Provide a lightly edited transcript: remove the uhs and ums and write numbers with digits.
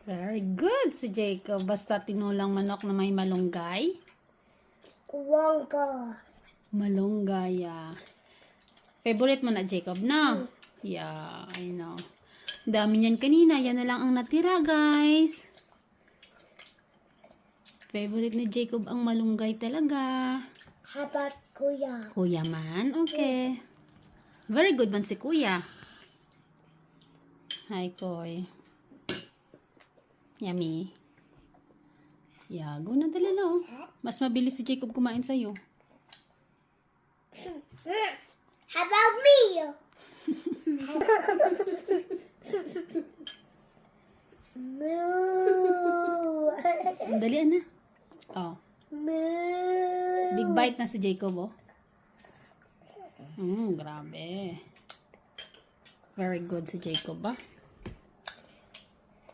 Very good si Jacob. Basta tinolang manok na may malunggay. Malunggay, yeah. Favorite mo na, Jacob, no? Yeah, I know. Dami niyan kanina. Yan na lang ang natira, guys. Favorite ni Jacob ang malunggay talaga. How about kuya? Kuya man? Okay. Very good man si kuya. Hi, Koy. Yummy. Yeah, go na dali no. Mas mabilis si Jacob kumain sa'yo. How about me? Moo. Dalian na. Oh. Moo. Big bite na si Jacob, oh. Grabe. Very good si Jacob, ah.